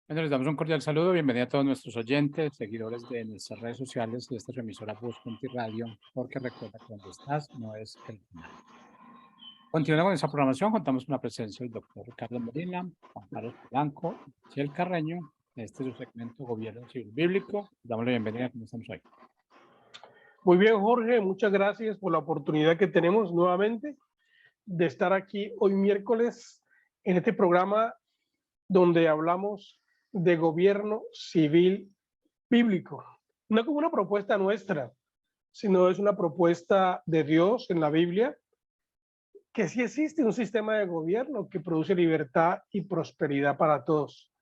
Bueno, les damos un cordial saludo. Bienvenido a todos nuestros oyentes, seguidores de nuestras redes sociales de esta su emisora Voz Punti Radio, porque recuerda que donde estás no es el final. Continuando con esta programación, contamos con la presencia del doctor Ricardo Molina, Juan Carlos Polanco y Michelle Carreño. Este es su segmento Gobierno Civil Bíblico. Damos la bienvenida. ¿Cómo estamos hoy? Muy bien, Jorge, muchas gracias por la oportunidad que tenemos nuevamente de estar aquí hoy miércoles en este programa donde hablamos de gobierno civil bíblico. No como una propuesta nuestra, sino es una propuesta de Dios en la Biblia, que sí existe un sistema de gobierno que produce libertad y prosperidad para todos.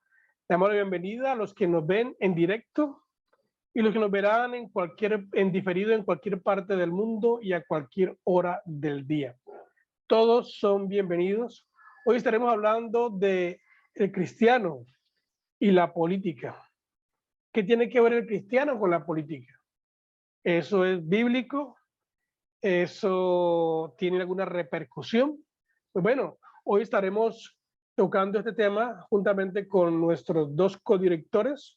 Le damos la bienvenida a los que nos ven en directo y los que nos verán en diferido en cualquier parte del mundo y a cualquier hora del día. Todos son bienvenidos. Hoy estaremos hablando de el cristiano y la política. ¿Qué tiene que ver el cristiano con la política? ¿Eso es bíblico? ¿Eso tiene alguna repercusión? Pues bueno, hoy estaremos tocando este tema juntamente con nuestros dos codirectores.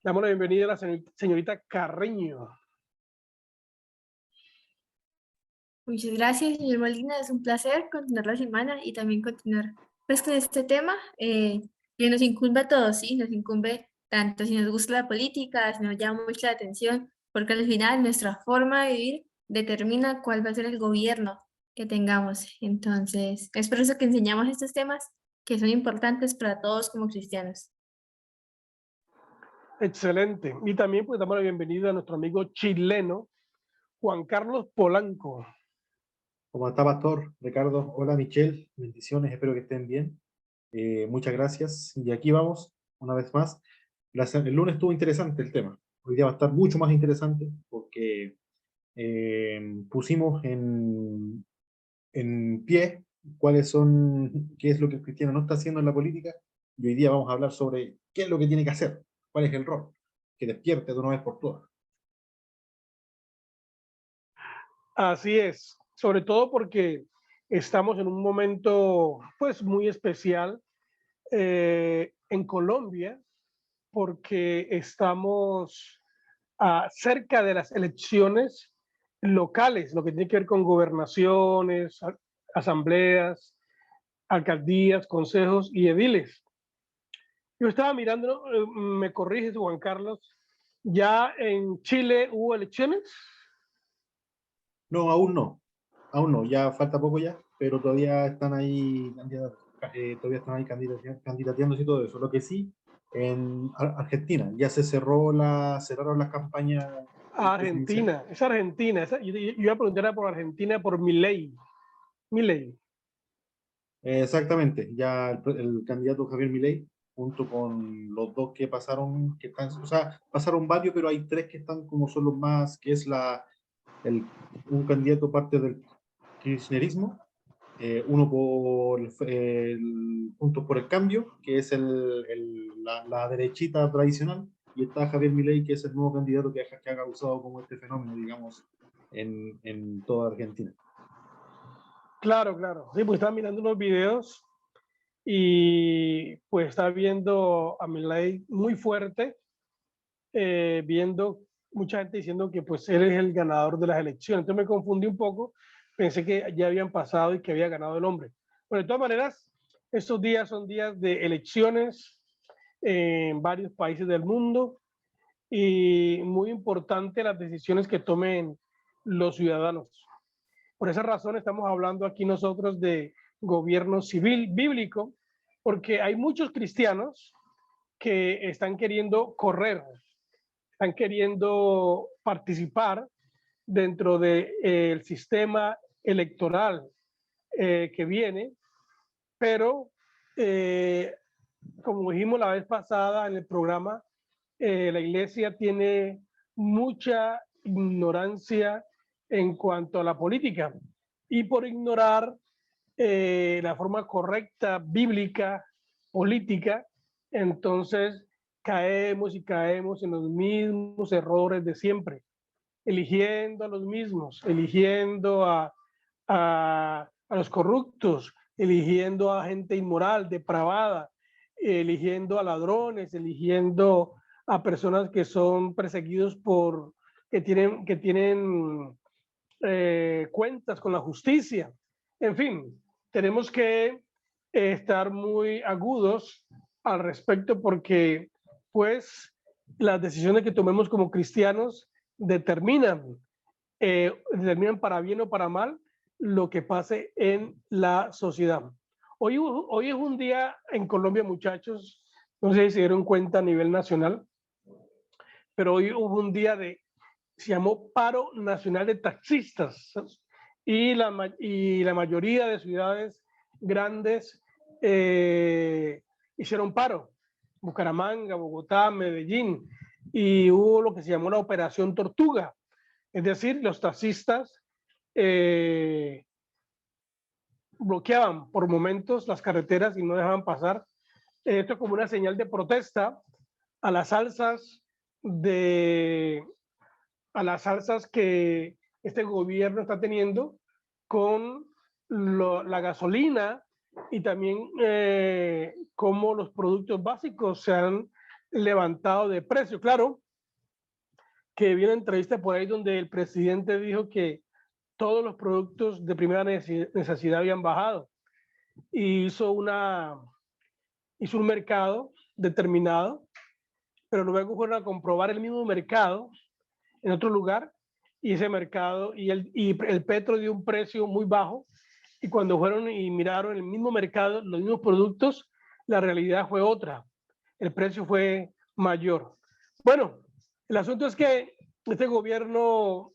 Damos la bienvenida a la señorita Carreño. Muchas gracias, señor Molina. Es un placer continuar la semana y también continuar pues, con este tema que nos incumbe a todos, ¿sí? Nos incumbe tanto si nos gusta la política, si nos llama mucho la atención, porque al final nuestra forma de vivir determina cuál va a ser el gobierno que tengamos. Entonces, es por eso que enseñamos estos temas que son importantes para todos como cristianos. Excelente. Y también pues damos la bienvenida a nuestro amigo chileno, Juan Carlos Polanco. ¿Cómo está, Pastor? Ricardo, hola Michelle, bendiciones, espero que estén bien. Muchas gracias. Y aquí vamos, una vez más. El lunes estuvo interesante el tema. Hoy día va a estar mucho más interesante porque pusimos en pie qué es lo que el cristiano no está haciendo en la política. Y hoy día vamos a hablar sobre qué es lo que tiene que hacer, cuál es el rol, que despierte de una vez por todas. Así es, sobre todo porque estamos en un momento pues muy especial en Colombia, porque estamos cerca de las elecciones locales, lo que tiene que ver con gobernaciones, asambleas, alcaldías, consejos y ediles. Yo estaba mirando, me corriges, Juan Carlos, ¿ya en Chile hubo elecciones? No, aún no, ya falta poco ya, pero todavía están ahí candidateándose y todo eso. Lo que sí, en Argentina ya cerraron las campañas presidenciales. Argentina, es Argentina. Yo iba a preguntar por Argentina, por Milei. Milei. Exactamente, ya el candidato Javier Milei, junto con los dos que pasaron, o sea, pasaron varios, pero hay tres que están como son los más, que es un candidato parte del kirchnerismo, uno por Juntos por el Cambio, que es la derechita tradicional, y está Javier Milei, que es el nuevo candidato que ha causado como este fenómeno, digamos, en toda Argentina. Claro, claro. Sí, pues estaba mirando unos videos y pues estaba viendo a Milei muy fuerte, viendo mucha gente diciendo que pues él es el ganador de las elecciones. Entonces me confundí un poco, pensé que ya habían pasado y que había ganado el hombre. Bueno, de todas maneras, estos días son días de elecciones en varios países del mundo y muy importante las decisiones que tomen los ciudadanos. Por esa razón estamos hablando aquí nosotros de gobierno civil bíblico, porque hay muchos cristianos que están queriendo correr, están queriendo participar dentro del sistema electoral que viene, pero como dijimos la vez pasada en el programa, la iglesia tiene mucha ignorancia en cuanto a la política y por ignorar la forma correcta, bíblica, política, entonces caemos y caemos en los mismos errores de siempre, eligiendo a los mismos, eligiendo a los corruptos, eligiendo a gente inmoral, depravada, eligiendo a ladrones, eligiendo a personas que son perseguidos que tienen cuentas con la justicia. En fin, tenemos que estar muy agudos al respecto porque pues las decisiones que tomemos como cristianos determinan para bien o para mal lo que pase en la sociedad. Hoy es un día en Colombia, muchachos, no sé si se dieron cuenta a nivel nacional, pero hoy hubo un día se llamó Paro Nacional de Taxistas y la mayoría de ciudades grandes hicieron paro. Bucaramanga, Bogotá, Medellín, y hubo lo que se llamó la Operación Tortuga. Es decir, los taxistas bloqueaban por momentos las carreteras y no dejaban pasar. Esto como una señal de protesta a las alzas que este gobierno está teniendo con la gasolina y también cómo los productos básicos se han levantado de precio. Claro que vi una entrevista por ahí donde el presidente dijo que todos los productos de primera necesidad habían bajado y hizo un mercado determinado, pero luego fueron a comprobar el mismo mercado en otro lugar y ese mercado y el petro dio un precio muy bajo y cuando fueron y miraron el mismo mercado, los mismos productos, la realidad fue otra, el precio fue mayor. Bueno, el asunto es que este gobierno,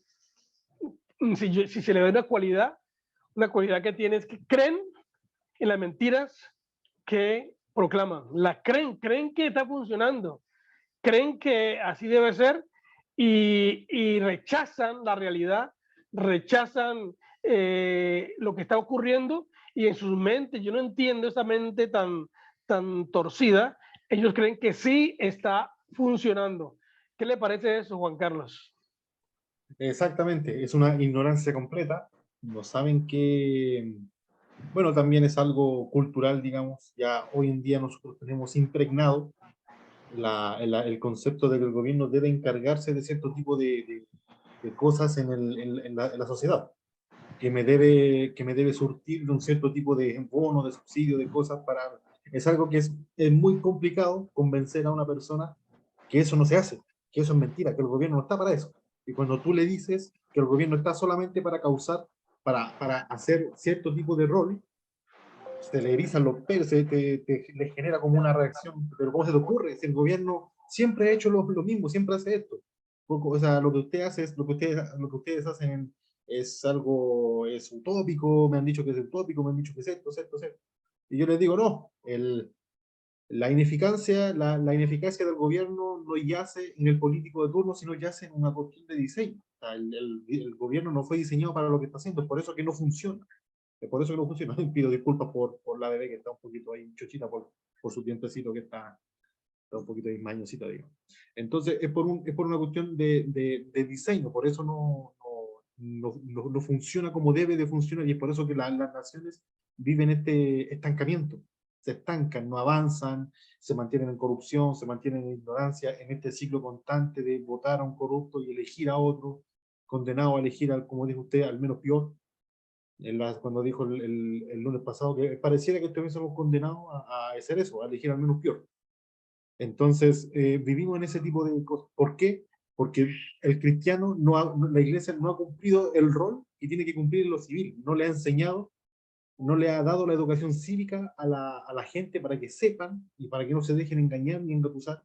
si se le ve una cualidad que tiene es que creen en las mentiras que proclaman, creen que está funcionando, creen que así debe ser y rechazan la realidad, rechazan lo que está ocurriendo y en sus mentes, yo no entiendo esa mente tan torcida, ellos creen que sí está funcionando. ¿Qué le parece eso, Juan Carlos? Exactamente, es una ignorancia completa. No saben que, bueno, también es algo cultural, digamos. Ya hoy en día nosotros tenemos impregnado el concepto de que el gobierno debe encargarse de cierto tipo de cosas en la sociedad, que me debe surtir de un cierto tipo de bono, de subsidio, de cosas para... Es algo que es muy complicado convencer a una persona que eso no se hace, que eso es mentira, que el gobierno no está para eso. Y cuando tú le dices que el gobierno está solamente para causar, para hacer cierto tipo de rol, se le erizan los pelos, le genera como una reacción. Pero ¿cómo se te ocurre? Si el gobierno siempre ha hecho lo mismo, siempre hace esto. O sea, lo que usted hace es, lo que ustedes hacen es algo, es utópico, me han dicho que es utópico, me han dicho que es esto, es esto, es esto. Y yo les digo, no, la ineficacia del gobierno no yace en el político de turno, sino yace en una cuestión de diseño. O sea, el gobierno no fue diseñado para lo que está haciendo, es por eso que no funciona. Es por eso que no funciona. Pido disculpas por la bebé que está un poquito ahí chochita por su dientecito que está un poquito ahí mañosita, digamos. Entonces, es por una cuestión de diseño, por eso no funciona como debe de funcionar y es por eso que las naciones viven este estancamiento. Se estancan, no avanzan, se mantienen en corrupción, se mantienen en ignorancia, en este ciclo constante de votar a un corrupto y elegir a otro, condenado a elegir, como dijo usted, al menos peor. Cuando dijo el lunes pasado que pareciera que estuviésemos condenados a hacer eso, a elegir al menos peor. Entonces, vivimos en ese tipo de cosas. ¿Por qué? Porque el cristiano, la iglesia no ha cumplido el rol que tiene que cumplir en lo civil, no le ha enseñado, no le ha dado la educación cívica a la gente para que sepan y para que no se dejen engañar ni engatusar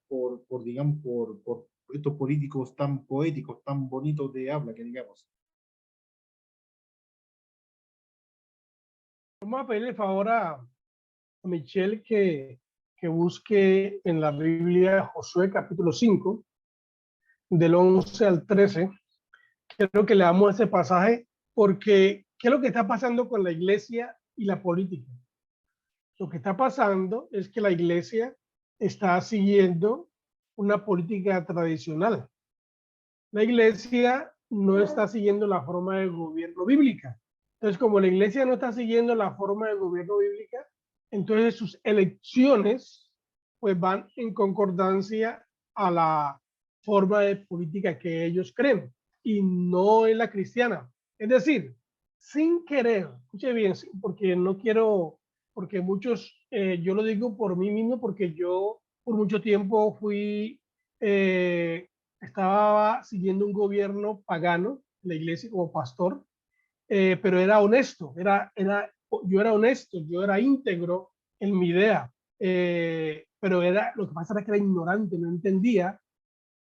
digamos, por estos políticos tan poéticos, tan bonitos de habla, que digamos. Vamos a pedirle favor a Michelle que busque en la Biblia Josué capítulo 5, del 11 al 13. Quiero que leamos ese pasaje porque ¿qué es lo que está pasando con la iglesia y la política? Lo que está pasando es que la iglesia está siguiendo una política tradicional. La iglesia no está siguiendo la forma de gobierno bíblica. Entonces, como la iglesia no está siguiendo la forma de gobierno bíblica, entonces sus elecciones pues van en concordancia a la forma de política que ellos creen y no en la cristiana. Es decir, sin querer, escuche bien, porque no quiero, porque muchos, yo lo digo por mí mismo, porque yo por mucho tiempo estaba siguiendo un gobierno pagano, la iglesia como pastor, pero era honesto, yo era honesto, yo era íntegro en mi idea, pero lo que pasa era que era ignorante, no entendía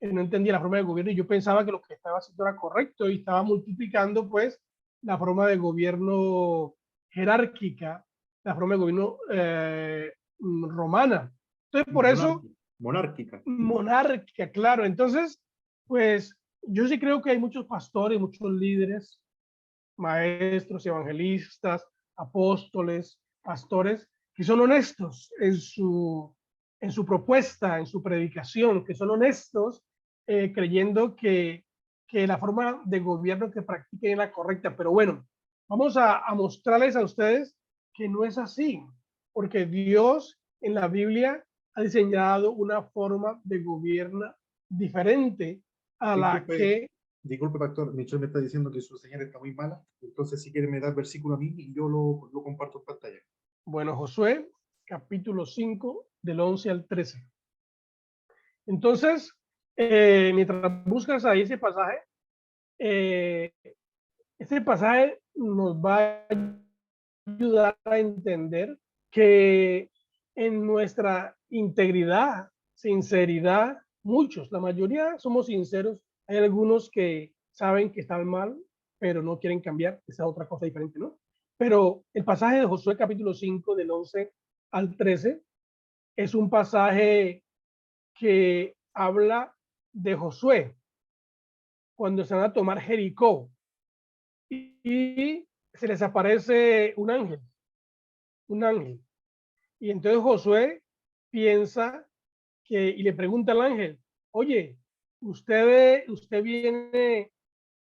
la forma de gobierno y yo pensaba que lo que estaba haciendo era correcto y estaba multiplicando pues la forma de gobierno jerárquica, la forma de gobierno romana. Entonces, por eso, Monárquica. monárquica, claro. Entonces, pues yo sí creo que hay muchos pastores, muchos líderes, maestros, evangelistas, apóstoles, pastores, que son honestos en su propuesta, en su predicación, que son honestos creyendo que la forma de gobierno que practiquen es la correcta. Pero bueno, vamos a mostrarles a ustedes que no es así, porque Dios en la Biblia ha diseñado una forma de gobierno diferente a la que... Disculpe, pastor, Michelle me está diciendo que su señal está muy mala, entonces si quiere me da el versículo a mí y yo lo comparto en pantalla. Bueno, Josué, capítulo 5, del 11 al 13. Entonces, mientras buscas ahí ese pasaje nos va a ayudar a entender que en nuestra integridad, sinceridad, muchos, la mayoría somos sinceros. Hay algunos que saben que están mal, pero no quieren cambiar. Esa es otra cosa diferente, ¿no? Pero el pasaje de Josué capítulo 5 del 11 al 13 es un pasaje que habla de Josué cuando se van a tomar Jericó y se les aparece un ángel. Y entonces Josué piensa y le pregunta al ángel, oye, ¿usted viene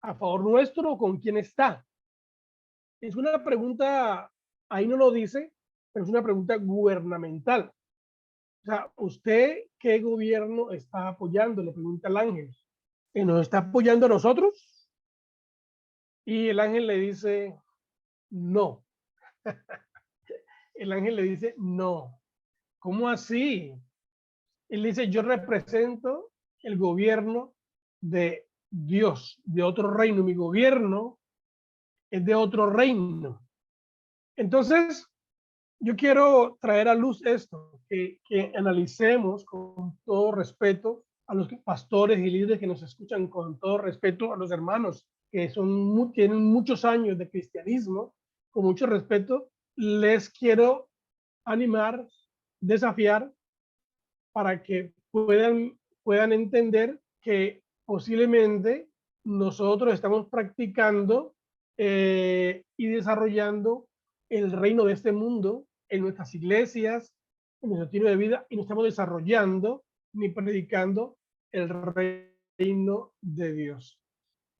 a favor nuestro o con quién está? Es una pregunta, ahí no lo dice, pero es una pregunta gubernamental. O sea, ¿usted qué gobierno está apoyando? Le pregunta al ángel. ¿Nos está apoyando a nosotros? Y el ángel le dice, no. El ángel le dice, no. ¿Cómo así? Él dice, yo represento el gobierno de Dios, de otro reino. Mi gobierno es de otro reino. Entonces, yo quiero traer a luz esto, que analicemos con todo respeto a los pastores y líderes que nos escuchan, con todo respeto a los hermanos que tienen muchos años de cristianismo, con mucho respeto, les quiero animar, desafiar para que puedan entender que posiblemente nosotros estamos practicando y desarrollando el reino de este mundo en nuestras iglesias, en nuestro estilo de vida, y no estamos desarrollando ni predicando el reino de Dios.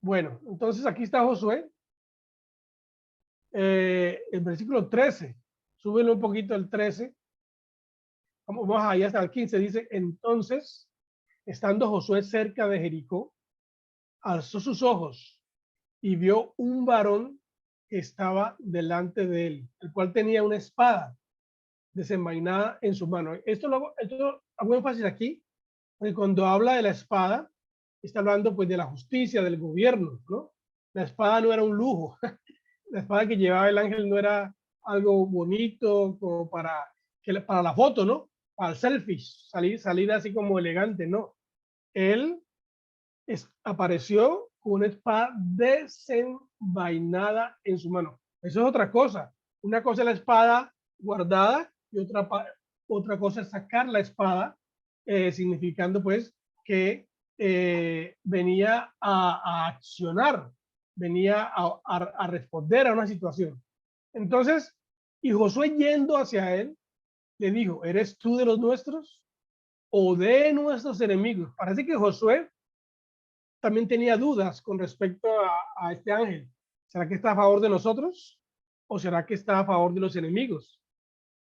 Bueno, entonces aquí está Josué, el versículo 13, súbelo un poquito al 13, vamos allá hasta el 15, dice, entonces, estando Josué cerca de Jericó, alzó sus ojos y vio un varón que estaba delante de él, el cual tenía una espada desenvainada en su mano. Esto hago énfasis aquí, porque cuando habla de la espada, está hablando pues de la justicia, del gobierno, ¿no? La espada no era un lujo. La espada que llevaba el ángel no era algo bonito como para la foto, ¿no? Para el selfie, salir así como elegante, no. Él apareció con una espada desenvainada en su mano. Eso es otra cosa. Una cosa es la espada guardada y otra cosa es sacar la espada, significando pues que venía a accionar, venía a responder a una situación. Entonces, y Josué yendo hacia él, le dijo, ¿eres tú de los nuestros o de nuestros enemigos? Parece que Josué también tenía dudas con respecto a este ángel. ¿Será que está a favor de nosotros o será que está a favor de los enemigos?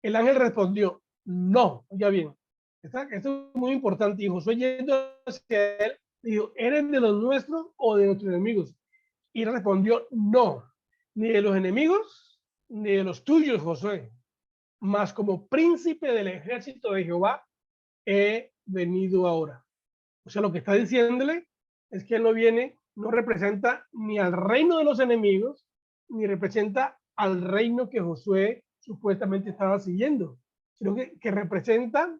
El ángel respondió, no, ya bien, Esto es muy importante. Y Josué yendo hacia él, dijo, ¿eres de los nuestros o de nuestros enemigos? Y él respondió, no, ni de los enemigos, ni de los tuyos, Josué, mas como príncipe del ejército de Jehová he venido ahora. O sea, lo que está diciéndole es que él no viene, no representa ni al reino de los enemigos, ni representa al reino que Josué supuestamente estaba siguiendo, sino que representa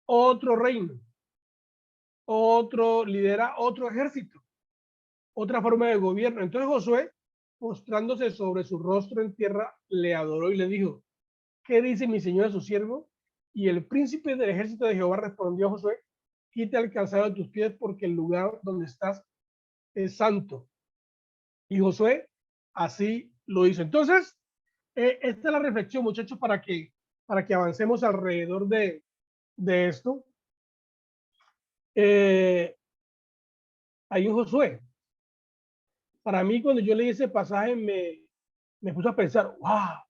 otro reino, lidera otro ejército, otra forma de gobierno. Entonces Josué, postrándose sobre su rostro en tierra, le adoró y le dijo, ¿qué dice mi señor a su siervo? Y el príncipe del ejército de Jehová respondió a Josué, quita el calzado de tus pies porque el lugar donde estás es santo. Y Josué así lo hizo. Entonces, esta es la reflexión, muchachos, para que avancemos alrededor de esto. Ahí en Josué. Para mí, cuando yo leí ese pasaje, me puse a pensar, wow.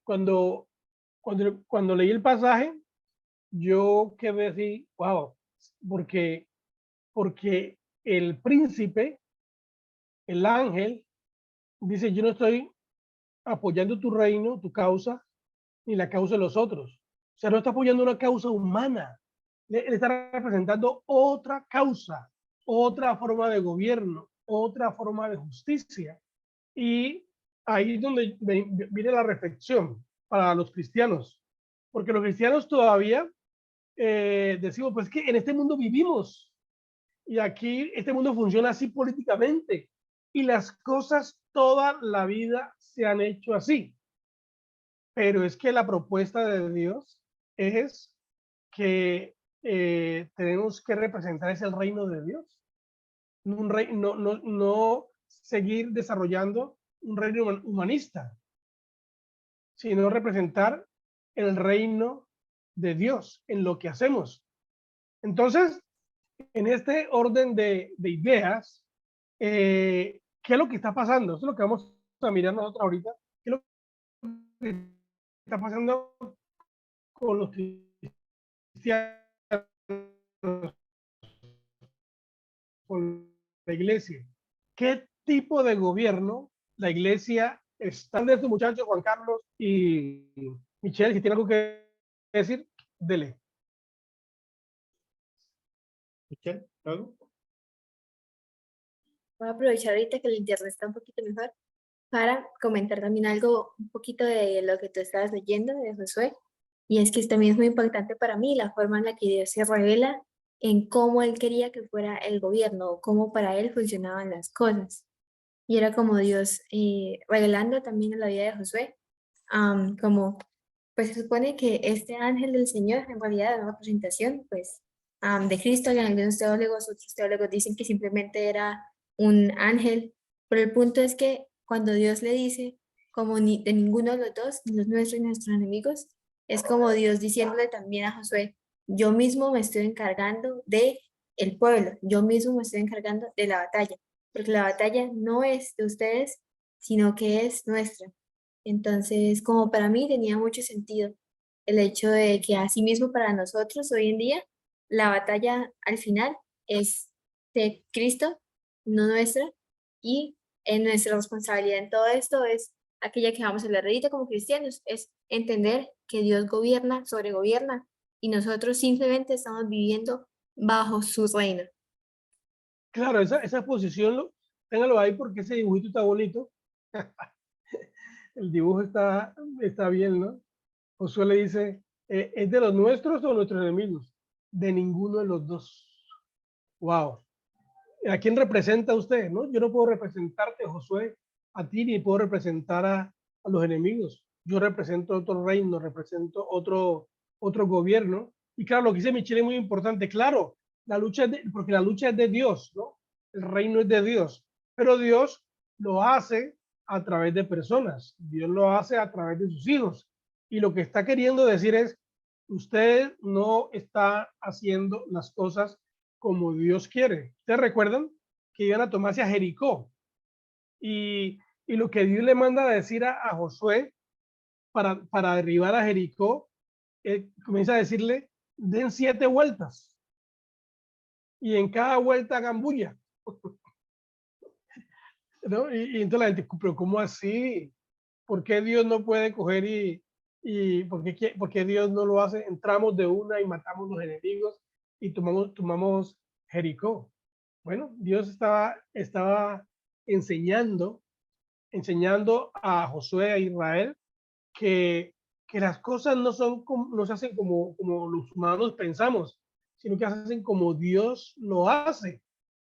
Cuando leí el pasaje, yo quedé así, wow, porque el príncipe, el ángel, dice, yo no estoy apoyando tu reino, tu causa, ni la causa de los otros. O sea, no está apoyando una causa humana. Él está representando otra causa, otra forma de gobierno, otra forma de justicia. Y ahí es donde viene la reflexión para los cristianos. Porque los cristianos todavía decimos, pues que en este mundo vivimos. Y aquí este mundo funciona así políticamente. Y las cosas toda la vida se han hecho así. Pero es que la propuesta de Dios es que tenemos que representar ese reino de Dios. No seguir desarrollando un reino humanista, sino representar el reino de Dios en lo que hacemos. Entonces, en este orden de ideas, ¿qué es lo que está pasando? Eso es lo que vamos a mirar nosotros ahorita. ¿Qué es lo que está pasando con los cristianos, con la iglesia? ¿Qué tipo de gobierno la iglesia está de estos muchachos, Juan Carlos y Michelle, si tiene algo que decir, dele. Michelle, ¿algo? Voy a aprovechar ahorita que el internet está un poquito mejor para comentar también algo, un poquito de lo que tú estabas leyendo de Josué. Y es que también es muy importante para mí la forma en la que Dios se revela en cómo Él quería que fuera el gobierno, o cómo para Él funcionaban las cosas. Y era como Dios revelando también en la vida de Josué, como, pues se supone que este ángel del Señor en realidad era una representación, pues, de Cristo, y algunos teólogos, otros teólogos dicen que simplemente era un ángel, pero el punto es que cuando Dios le dice, como ni de ninguno de los dos, ni los nuestros ni nuestros enemigos, es como Dios diciéndole también a Josué, yo mismo me estoy encargando de el pueblo, yo mismo me estoy encargando de la batalla, porque la batalla no es de ustedes, sino que es nuestra. Entonces, como para mí tenía mucho sentido el hecho de que asimismo para nosotros hoy en día, la batalla al final es de Cristo, no nuestra, y en nuestra responsabilidad en todo esto es aquella que vamos a hablar ahorita como cristianos, es entender que Dios gobierna, sobregobierna, y nosotros simplemente estamos viviendo bajo su reino. Claro, esa posición, téngalo ahí porque ese dibujito está bonito. El dibujo está bien, ¿no? Josué le dice, ¿es de los nuestros o nuestros enemigos? De ninguno de los dos. Wow. ¿A quién representa usted? ¿No? Yo no puedo representarte, Josué, a ti, ni puedo representar a los enemigos. Yo represento otro reino, represento otro gobierno. Y claro, lo que dice Michelle es muy importante. Claro, porque la lucha es de Dios, ¿no? El reino es de Dios. Pero Dios lo hace a través de personas. Dios lo hace a través de sus hijos. Y lo que está queriendo decir es, usted no está haciendo las cosas como Dios quiere. ¿Ustedes recuerdan que iban a tomarse a Jericó. Y lo que Dios le manda a decir a Josué para derribar a Jericó, comienza a decirle, den 7 vueltas y en cada vuelta hagan bulla. ¿No? Y entonces la gente, pero ¿cómo así? ¿Por qué Dios no puede coger y por qué Dios no lo hace? Entramos de una y matamos los enemigos y tomamos Jericó. Bueno, Dios estaba enseñando a Josué, a Israel, que las cosas no se hacen como los humanos pensamos, sino que se hacen como Dios lo hace.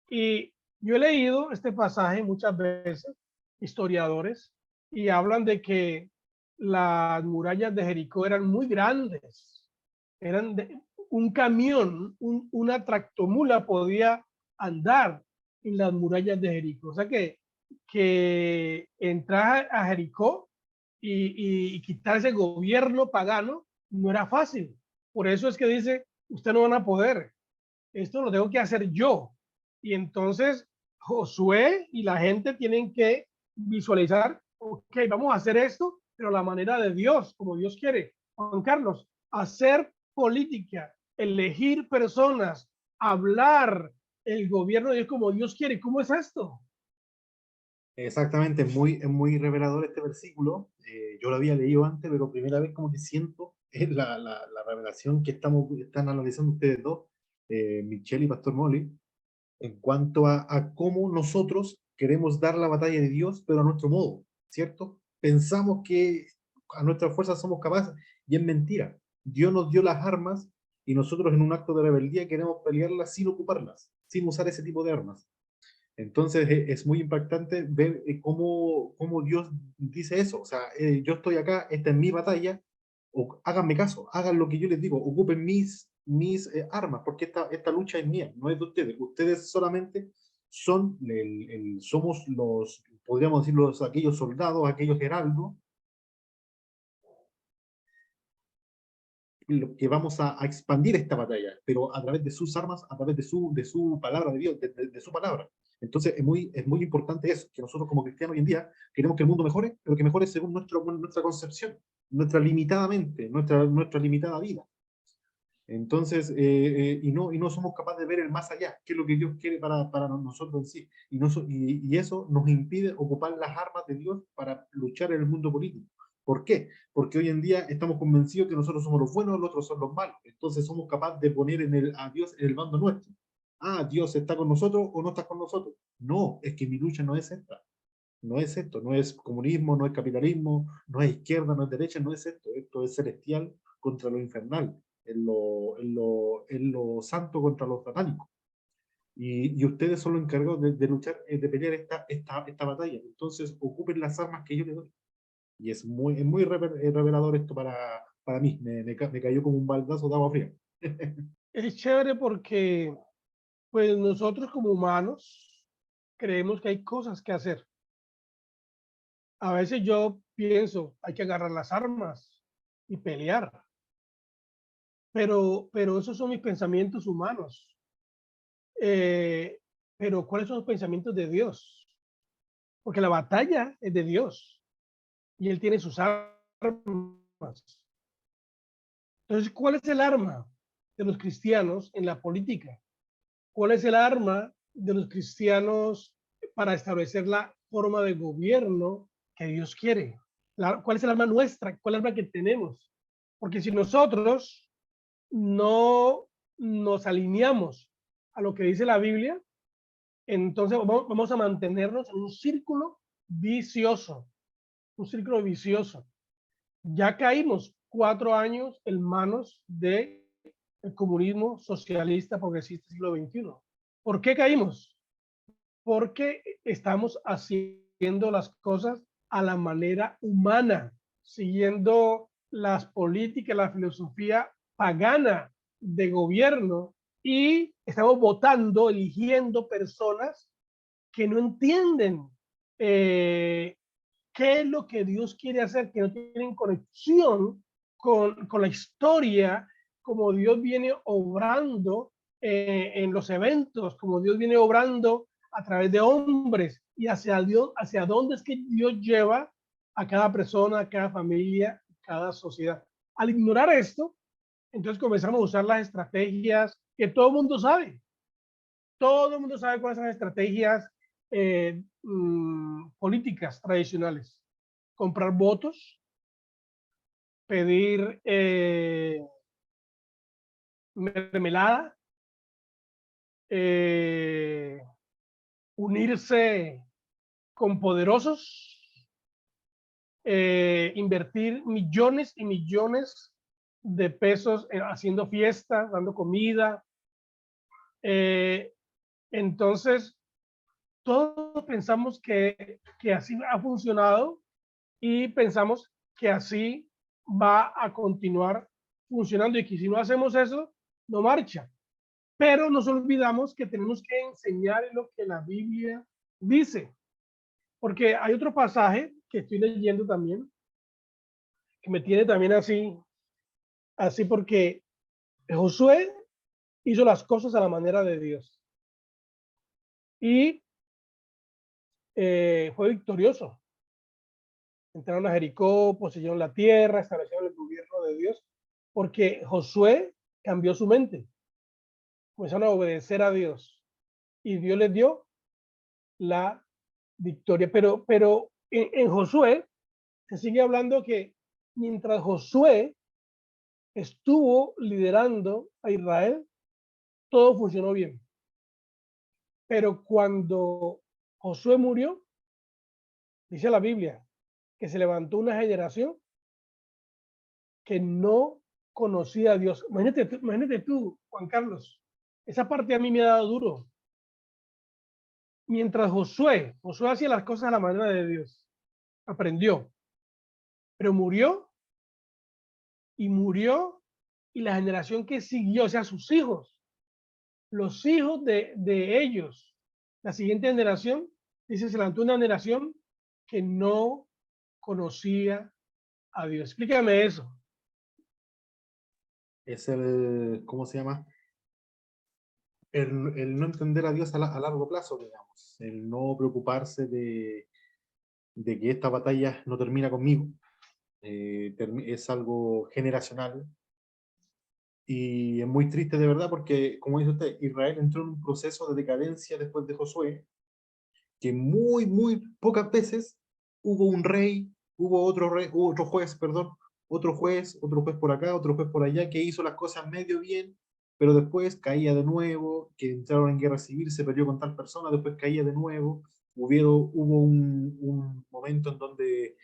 Y yo he leído este pasaje muchas veces, historiadores, y hablan de que las murallas de Jericó eran muy grandes, eran un camión, una tractomula podía andar en las murallas de Jericó. O sea que entrar a Jericó y quitar ese gobierno pagano no era fácil. Por eso es que dice, ustedes no van a poder, esto lo tengo que hacer yo. Y entonces Josué y la gente tienen que visualizar, ok, vamos a hacer esto, pero a la manera de Dios, como Dios quiere. Juan Carlos, hacer política, elegir personas, hablar el gobierno de Dios como Dios quiere. ¿Cómo es esto? Exactamente, es muy revelador este versículo. Yo lo había leído antes, pero primera vez como que siento es la revelación que están analizando ustedes dos, Michelle y Pastor Molly, en cuanto a cómo nosotros queremos dar la batalla de Dios, pero a nuestro modo, ¿cierto? Pensamos que a nuestras fuerzas somos capaces, y es mentira. Dios nos dio las armas y nosotros en un acto de rebeldía queremos pelearlas sin ocuparlas, sin usar ese tipo de armas. Entonces es muy impactante ver cómo Dios dice eso. O sea, yo estoy acá, esta es mi batalla, háganme caso, hagan lo que yo les digo, ocupen mis armas, porque esta lucha es mía, no es de ustedes. Ustedes solamente somos podríamos decir, aquellos soldados, aquellos heraldos, que vamos a expandir esta batalla, pero a través de sus armas, a través de su palabra de Dios, de su palabra. Entonces es muy importante eso, que nosotros como cristianos hoy en día queremos que el mundo mejore, pero que mejore según nuestra concepción, nuestra limitada mente, nuestra limitada vida. Entonces, y no somos capaces de ver el más allá, qué es lo que Dios quiere para nosotros en sí. Y eso nos impide ocupar las armas de Dios para luchar en el mundo político. ¿Por qué? Porque hoy en día estamos convencidos que nosotros somos los buenos, los otros son los malos. Entonces somos capaces de poner a Dios en el bando nuestro. Ah, Dios está con nosotros o no está con nosotros. No, es que mi lucha no es esta. No es esto, no es comunismo, no es capitalismo, no es izquierda, no es derecha, no es esto. Esto es celestial contra lo infernal, en lo santo contra lo satánico. Y ustedes son los encargados de luchar, de pelear esta batalla. Entonces ocupen las armas que yo les doy. Y es muy revelador esto para mí. Me cayó como un baldazo de agua fría. Es chévere porque pues nosotros como humanos creemos que hay cosas que hacer. A veces yo pienso, hay que agarrar las armas y pelear, pero esos son mis pensamientos humanos. Pero ¿cuáles son los pensamientos de Dios? Porque la batalla es de Dios y Él tiene sus armas. Entonces, ¿cuál es el arma de los cristianos en la política? ¿Cuál es el arma de los cristianos para establecer la forma de gobierno que Dios quiere? ¿Cuál es el arma nuestra? ¿Cuál es el arma que tenemos? Porque si nosotros no nos alineamos a lo que dice la Biblia, entonces vamos a mantenernos en un círculo vicioso, un círculo vicioso. Ya caímos 4 años en manos del comunismo socialista progresista siglo XXI. ¿Por qué caímos? Porque estamos haciendo las cosas a la manera humana, siguiendo las políticas, la filosofía pagana de gobierno, y estamos votando, eligiendo personas que no entienden qué es lo que Dios quiere hacer, que no tienen conexión con la historia, como Dios viene obrando en los eventos, como Dios viene obrando a través de hombres y hacia Dios, hacia dónde es que Dios lleva a cada persona, a cada familia, a cada sociedad. Al ignorar esto, entonces comenzamos a usar las estrategias que todo el mundo sabe. Todo el mundo sabe cuáles son las estrategias políticas tradicionales. Comprar votos, pedir mermelada, unirse con poderosos, invertir millones y millones de pesos haciendo fiestas, dando comida. Entonces, todos pensamos que así ha funcionado y pensamos que así va a continuar funcionando y que si no hacemos eso, no marcha. Pero nos olvidamos que tenemos que enseñar lo que la Biblia dice. Porque hay otro pasaje que estoy leyendo también, que me tiene también así porque Josué hizo las cosas a la manera de Dios. Y fue victorioso. Entraron a Jericó, poseyeron la tierra, establecieron el gobierno de Dios, porque Josué cambió su mente. Comenzaron a obedecer a Dios. Y Dios les dio la victoria. Pero en Josué se sigue hablando que mientras Josué estuvo liderando a Israel, todo funcionó bien. Pero cuando Josué murió, dice la Biblia, que se levantó una generación que no conocía a Dios. Imagínate tú, Juan Carlos, esa parte a mí me ha dado duro. Mientras Josué hacía las cosas a la manera de Dios, aprendió, pero murió y la generación que siguió, o sea, sus hijos, los hijos de ellos, la siguiente generación, dice, se levantó una generación que no conocía a Dios. Explícame eso. Es ¿cómo se llama? El no entender a Dios a largo plazo, digamos. El no preocuparse de que esta batalla no termina conmigo. Es algo generacional. Y es muy triste de verdad porque, como dice usted, Israel entró en un proceso de decadencia después de Josué, que muy pocas veces hubo un rey, hubo otro juez, perdón, otro juez por acá, otro juez por allá, que hizo las cosas medio bien, pero después caía de nuevo, que entraron en guerra civil, se perdió con tal persona, después caía de nuevo. Hubo un momento en donde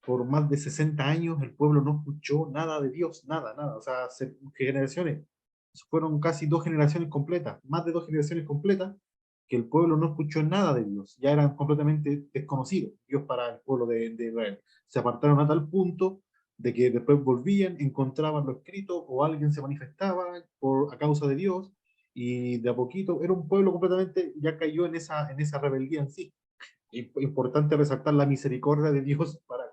por más de 60 años el pueblo no escuchó nada de Dios, nada, o sea, generaciones, fueron casi 2 generaciones completas, más de 2 generaciones completas, que el pueblo no escuchó nada de Dios, ya eran completamente desconocidos, Dios para el pueblo de Israel. Se apartaron a tal punto de que después volvían, encontraban lo escrito o alguien se manifestaba a causa de Dios y de a poquito era un pueblo completamente, ya cayó en esa rebeldía en sí. Importante resaltar la misericordia de Dios para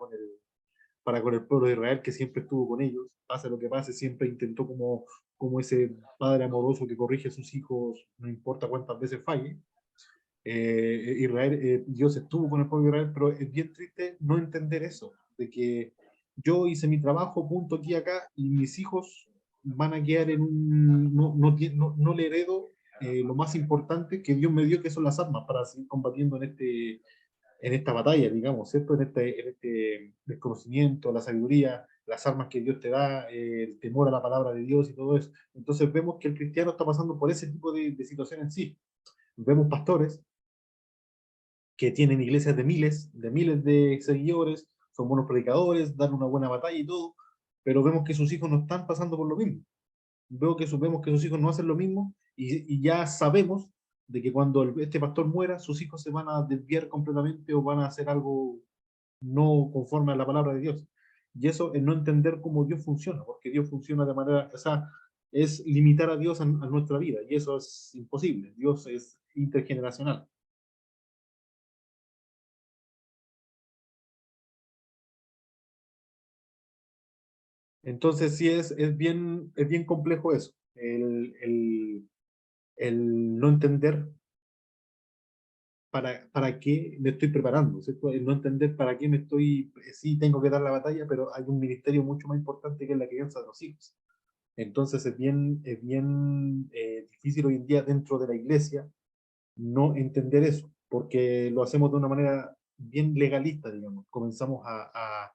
con el pueblo de Israel, que siempre estuvo con ellos, pase lo que pase, siempre intentó como ese padre amoroso que corrige a sus hijos, no importa cuántas veces falle. Dios estuvo con el pueblo de Israel, pero es bien triste no entender eso, de que yo hice mi trabajo, punto aquí y acá, y mis hijos van a quedar en no le heredo lo más importante que Dios me dio, que son las armas, para seguir combatiendo en esta batalla, digamos, ¿cierto? En este desconocimiento, la sabiduría, las armas que Dios te da, el temor a la palabra de Dios y todo eso. Entonces vemos que el cristiano está pasando por ese tipo de situación en sí. Vemos pastores que tienen iglesias de miles de seguidores, son buenos predicadores, dan una buena batalla y todo, pero vemos que sus hijos no están pasando por lo mismo. Vemos que sus hijos no hacen lo mismo y ya sabemos de que cuando este pastor muera, sus hijos se van a desviar completamente o van a hacer algo no conforme a la palabra de Dios. Y eso es no entender cómo Dios funciona, porque Dios funciona de manera, o sea, es limitar a Dios a nuestra vida, y eso es imposible. Dios es intergeneracional. Entonces sí es bien complejo eso, el no entender para qué me estoy preparando, ¿cierto? El no entender para qué me estoy, sí tengo que dar la batalla, pero hay un ministerio mucho más importante que es la crianza de los hijos. Entonces es bien difícil hoy en día dentro de la iglesia no entender eso, porque lo hacemos de una manera bien legalista, digamos. Comenzamos a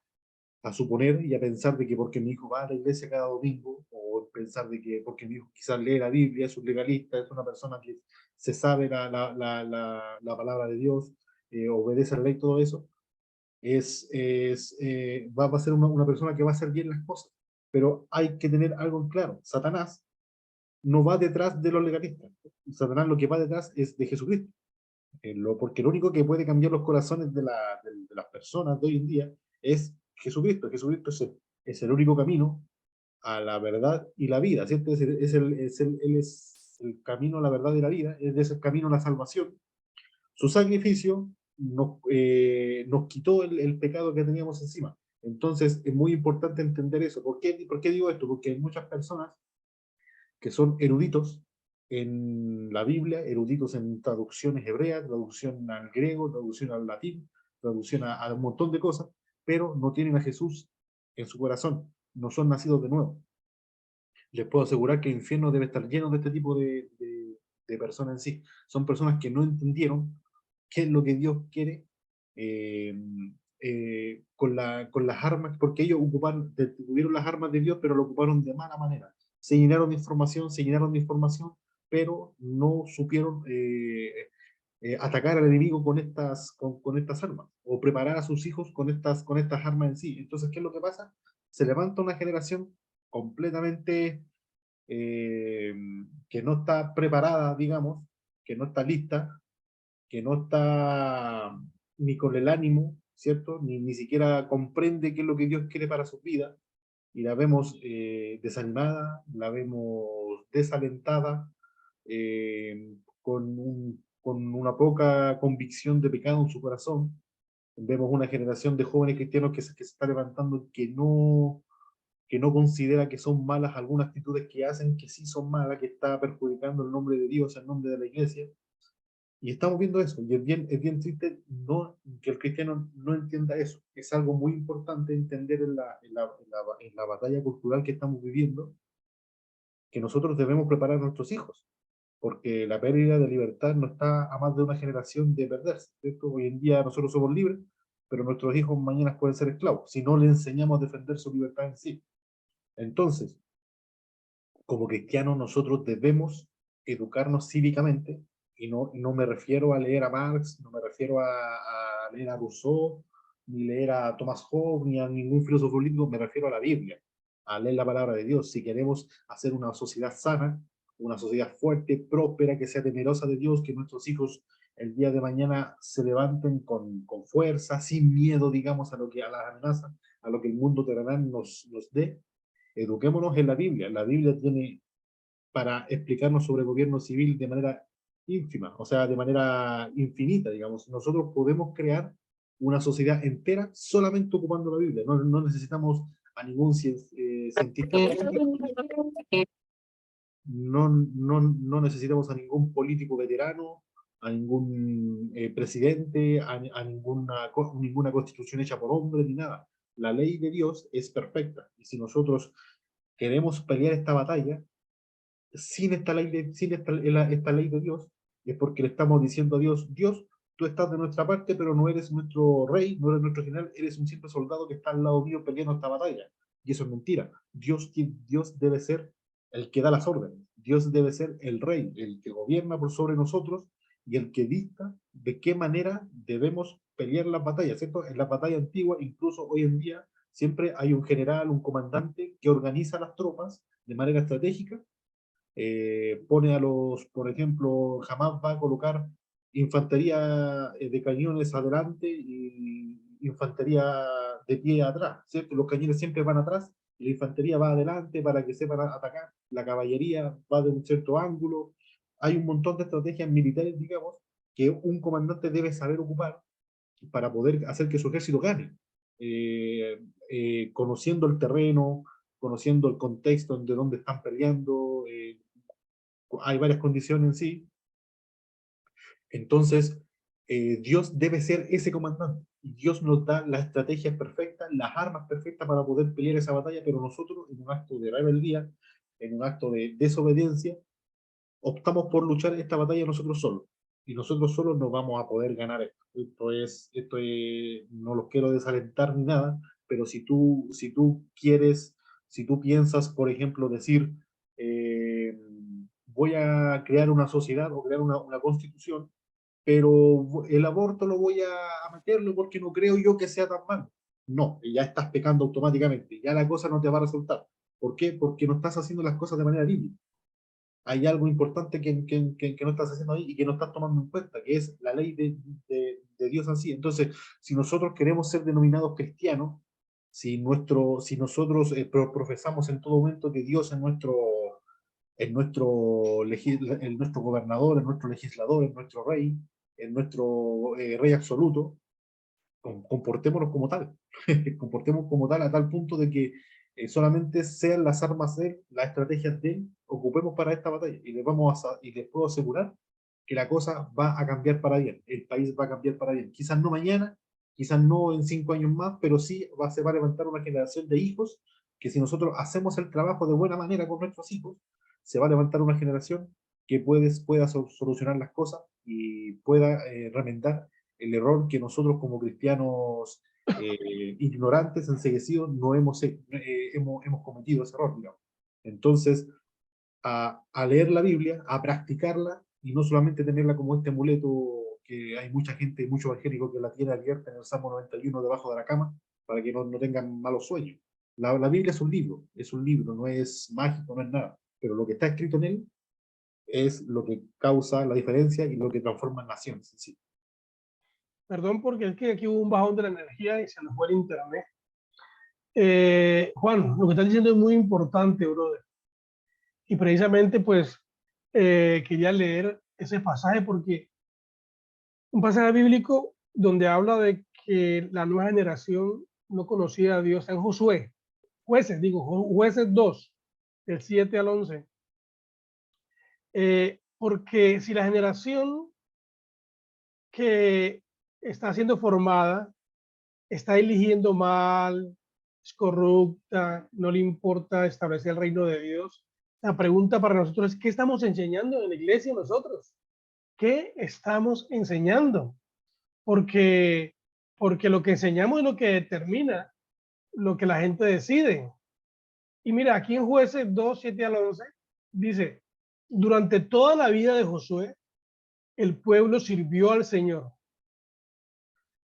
suponer y a pensar de que porque mi hijo va a la iglesia cada domingo, o pensar de que porque mi hijo quizás lee la Biblia, es un legalista, es una persona que se sabe la palabra de Dios, obedece la ley, todo eso, va a ser una persona que va a hacer bien las cosas. Pero hay que tener algo en claro: Satanás no va detrás de los legalistas. Satanás lo que va detrás es de Jesucristo. Porque lo único que puede cambiar los corazones de las personas de hoy en día es Jesucristo. Jesucristo es el único camino a la verdad y la vida, ¿cierto? Él es el camino, la verdad y la vida, es el camino a la salvación. Su sacrificio nos quitó el pecado que teníamos encima. Entonces es muy importante entender eso. ¿Por qué digo esto? Porque hay muchas personas que son eruditos en la Biblia, eruditos en traducciones hebreas, traducción al griego, traducción al latín, traducción a un montón de cosas, pero no tienen a Jesús en su corazón, no son nacidos de nuevo. Les puedo asegurar que el infierno debe estar lleno de este tipo de personas en sí. Son personas que no entendieron qué es lo que Dios quiere eh, con las armas, porque ellos tuvieron las armas de Dios, pero lo ocuparon de mala manera. Se llenaron de información, pero no supieron atacar al enemigo con estas armas, o preparar a sus hijos con estas armas en sí. Entonces, ¿qué es lo que pasa? Se levanta una generación completamente eh, que no está preparada, digamos, que no está lista, que no está ni con el ánimo, ¿cierto? Ni siquiera comprende qué es lo que Dios quiere para sus vidas, y la vemos desanimada, la vemos desalentada, con una poca convicción de pecado en su corazón. Vemos una generación de jóvenes cristianos que se está levantando, que no considera que son malas algunas actitudes que hacen, que sí son malas, que está perjudicando el nombre de Dios, el nombre de la iglesia. Y estamos viendo eso, y es bien triste que el cristiano no entienda eso. Es algo muy importante entender en la batalla cultural que estamos viviendo, que nosotros debemos preparar a nuestros hijos, porque la pérdida de libertad no está a más de una generación de perderse, ¿cierto? Hoy en día nosotros somos libres, pero nuestros hijos mañana pueden ser esclavos, si no le enseñamos a defender su libertad en sí. Entonces, como cristianos nosotros debemos educarnos cívicamente, y no me refiero a leer a Marx, no me refiero a leer a Rousseau, ni leer a Thomas Hobbes, ni a ningún filósofo político, me refiero a la Biblia, a leer la palabra de Dios. Si queremos hacer una sociedad sana, una sociedad fuerte, próspera, que sea temerosa de Dios, que nuestros hijos el día de mañana se levanten con fuerza, sin miedo, digamos, a las amenazas, a lo que el mundo terrenal nos dé. Eduquémonos en la Biblia. La Biblia tiene para explicarnos sobre gobierno civil de manera ínfima, o sea, de manera infinita, digamos. Nosotros podemos crear una sociedad entera solamente ocupando la Biblia. No necesitamos a ningún cientista, no necesitamos a ningún político veterano, a ningún presidente, a ninguna constitución hecha por hombres, ni nada. La ley de Dios es perfecta, y si nosotros queremos pelear esta batalla sin esta ley esta ley de Dios, es porque le estamos diciendo a Dios: Dios, tú estás de nuestra parte, pero no eres nuestro rey, no eres nuestro general, eres un simple soldado que está al lado mío peleando esta batalla. Y eso es mentira. Dios debe ser el que da las órdenes. Dios debe ser el rey, el que gobierna por sobre nosotros, y el que dicta de qué manera debemos pelear las batallas, ¿cierto? En la batalla antigua, incluso hoy en día, siempre hay un general, un comandante que organiza las tropas de manera estratégica. Pone por ejemplo, jamás va a colocar infantería de cañones adelante y infantería de pie atrás, ¿cierto? Los cañones siempre van atrás y la infantería va adelante para que sepan atacar, la caballería va de un cierto ángulo. Hay un montón de estrategias militares, digamos, que un comandante debe saber ocupar para poder hacer que su ejército gane, conociendo el terreno, conociendo el contexto de dónde están peleando. Hay varias condiciones en sí. Entonces, Dios debe ser ese comandante. Y Dios nos da las estrategias perfectas, las armas perfectas para poder pelear esa batalla, pero nosotros, en un acto de rebeldía, en un acto de desobediencia, optamos por luchar esta batalla nosotros solos. Y nosotros solos no vamos a poder ganar esto. No los quiero desalentar ni nada, pero si tú quieres, si tú piensas, por ejemplo, decir, voy a crear una sociedad o crear una constitución, pero el aborto lo voy a meterlo porque no creo yo que sea tan malo. No, ya estás pecando automáticamente, ya la cosa no te va a resultar. ¿Por qué? Porque no estás haciendo las cosas de manera bíblica. Hay algo importante que no estás haciendo ahí y que no estás tomando en cuenta, que es la ley de Dios así. Entonces, si nosotros queremos ser denominados cristianos, si nosotros profesamos en todo momento que Dios es nuestro gobernador, es nuestro legislador, es nuestro rey, es nuestro rey absoluto, comportémonos como tal, comportemos como tal a tal punto de que solamente sean las armas de él, las estrategias de él, ocupemos para esta batalla y les puedo asegurar que la cosa va a cambiar para bien, el país va a cambiar para bien, quizás no mañana, quizás no en 5 años más, pero sí se va a levantar una generación de hijos que si nosotros hacemos el trabajo de buena manera con nuestros hijos, se va a levantar una generación que pueda solucionar las cosas y pueda remendar el error que nosotros como cristianos ignorantes, enseguecidos, no hemos cometido ese error, digamos. Entonces, a leer la Biblia, a practicarla, y no solamente tenerla como este amuleto que hay mucha gente, muchos evangélicos que la tiene abierta en el Salmo 91 debajo de la cama, para que no tengan malos sueños. La Biblia es un libro, no es mágico, no es nada, pero lo que está escrito en él es lo que causa la diferencia y lo que transforma naciones en sí. Perdón, porque es que aquí hubo un bajón de la energía y se nos fue el internet. Juan, lo que estás diciendo es muy importante, brother. Y precisamente, pues, quería leer ese pasaje porque un pasaje bíblico donde habla de que la nueva generación no conocía a Dios en Josué. Jueces 2, del 7 al 11. Porque si la generación que está siendo formada está eligiendo mal, es corrupta, no le importa establecer el reino de Dios, la pregunta para nosotros es, ¿qué estamos enseñando en la iglesia nosotros? ¿Qué estamos enseñando? Porque, porque lo que enseñamos es lo que determina lo que la gente decide. Y mira, aquí en Jueces 2, 7 al 11, dice, durante toda la vida de Josué, el pueblo sirvió al Señor.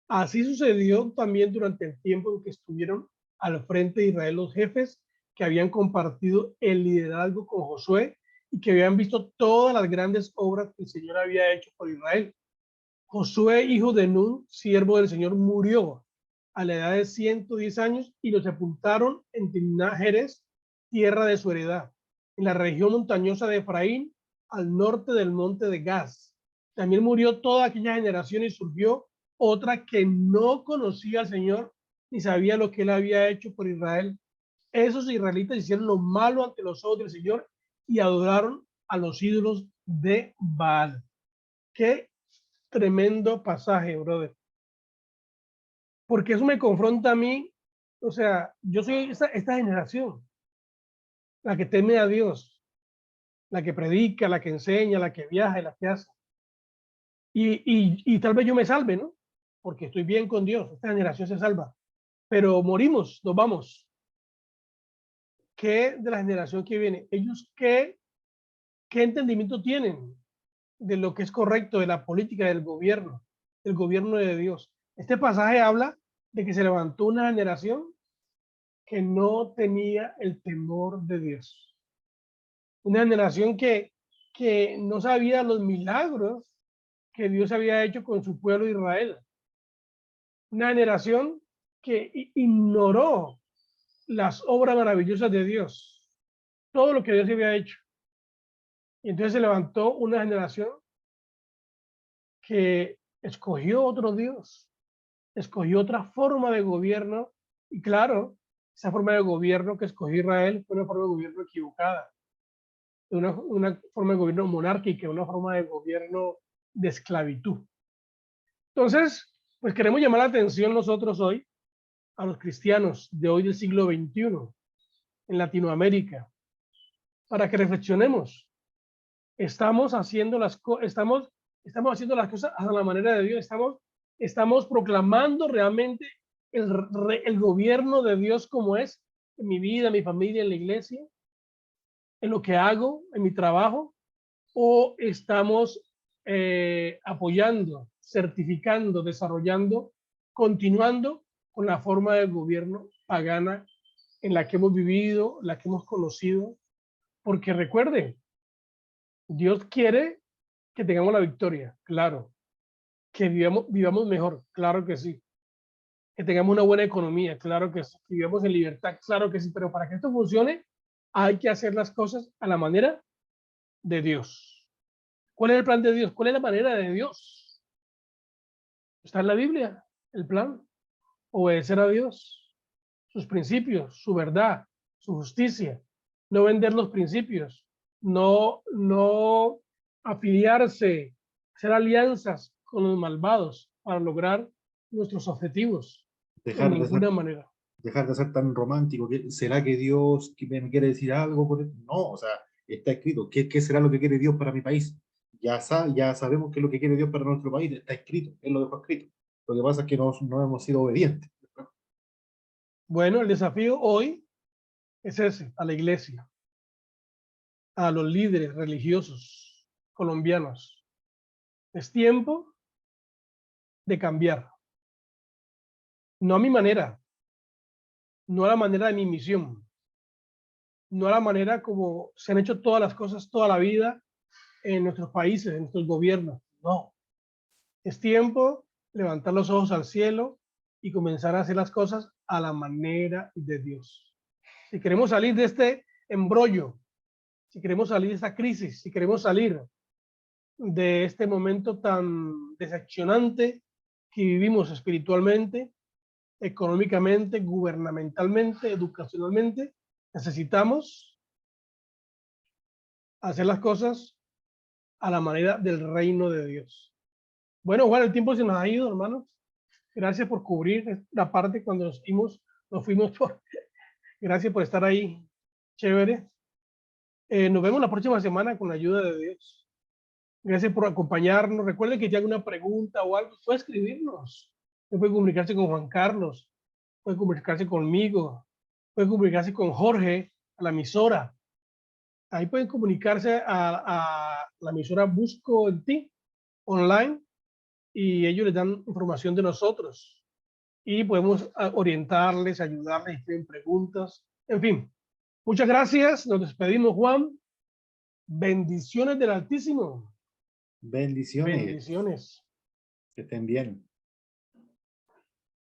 Así sucedió también durante el tiempo en que estuvieron al frente de Israel los jefes que habían compartido el liderazgo con Josué y que habían visto todas las grandes obras que el Señor había hecho por Israel. Josué, hijo de Nun, siervo del Señor, murió a la edad de 110 años y lo sepultaron en Timná-Heres, tierra de su heredad, en la región montañosa de Efraín, al norte del monte de Gaz. También murió toda aquella generación y surgió otra que no conocía al Señor ni sabía lo que él había hecho por Israel. Esos israelitas hicieron lo malo ante los ojos del Señor y adoraron a los ídolos de Baal. Qué tremendo pasaje, brother. Porque eso me confronta a mí. O sea, yo soy esta generación, la que teme a Dios, la que predica, la que enseña, la que viaja y la que hace. Y tal vez yo me salve, ¿no? Porque estoy bien con Dios, esta generación se salva. Pero morimos, nos vamos. ¿Qué de la generación que viene? ¿Ellos qué entendimiento tienen de lo que es correcto, de la política, del gobierno de Dios? Este pasaje habla de que se levantó una generación que no tenía el temor de Dios. Una generación que no sabía los milagros que Dios había hecho con su pueblo Israel. Una generación que ignoró las obras maravillosas de Dios, todo lo que Dios había hecho. Y entonces se levantó una generación que escogió otro Dios, escogió otra forma de gobierno, y claro, esa forma de gobierno que escogió Israel fue una forma de gobierno equivocada, una forma de gobierno monárquica, una forma de gobierno de esclavitud. Entonces, pues queremos llamar la atención nosotros hoy a los cristianos de hoy del siglo XXI en Latinoamérica para que reflexionemos. Estamos haciendo estamos haciendo las cosas a la manera de Dios, estamos proclamando realmente el gobierno de Dios como es en mi vida, en mi familia, en la iglesia, en lo que hago, en mi trabajo, o estamos apoyando, certificando, desarrollando, continuando con la forma de gobierno pagana en la que hemos vivido, la que hemos conocido, porque recuerden, Dios quiere que tengamos la victoria, claro, que vivamos mejor, claro que sí, que tengamos una buena economía, claro que sí, que vivamos en libertad, claro que sí, pero para que esto funcione hay que hacer las cosas a la manera de Dios. ¿Cuál es el plan de Dios? ¿Cuál es la manera de Dios? Está en la Biblia, el plan. Obedecer a Dios, sus principios, su verdad, su justicia. No vender los principios, no afiliarse, hacer alianzas con los malvados para lograr nuestros objetivos. Dejar En de ser, ninguna manera. dejar de ser tan romántico. ¿Será que Dios me quiere decir algo por esto? No, o sea, está escrito. ¿Qué será lo que quiere Dios para mi país? Ya sabemos qué es lo que quiere Dios para nuestro país. Está escrito, Él lo dejó escrito. Lo que pasa es que no hemos sido obedientes. Bueno, el desafío hoy es ese, a la iglesia, a los líderes religiosos colombianos. Es tiempo de cambiar. No a mi manera, no a la manera de mi misión, no a la manera como se han hecho todas las cosas toda la vida en nuestros países, en nuestros gobiernos. No. Es tiempo de levantar los ojos al cielo y comenzar a hacer las cosas a la manera de Dios. Si queremos salir de este embrollo, si queremos salir de esta crisis, si queremos salir de este momento tan decepcionante que vivimos espiritualmente, económicamente, gubernamentalmente, educacionalmente, necesitamos hacer las cosas a la manera del reino de Dios. Bueno, Juan, el tiempo se nos ha ido, hermanos. Gracias por cubrir la parte cuando nos fuimos por... Gracias por estar ahí. Chévere. Nos vemos la próxima semana con la ayuda de Dios. Gracias por acompañarnos. Recuerden que si tienen alguna pregunta o algo, puede escribirnos. Puede comunicarse con Juan Carlos, puede comunicarse conmigo, puede comunicarse con Jorge, a la emisora. Ahí pueden comunicarse a la emisora Busco en Ti, online, y ellos les dan información de nosotros. Y podemos orientarles, ayudarles, si tienen preguntas. En fin, muchas gracias. Nos despedimos, Juan. Bendiciones del Altísimo. Bendiciones. Bendiciones. Que estén bien.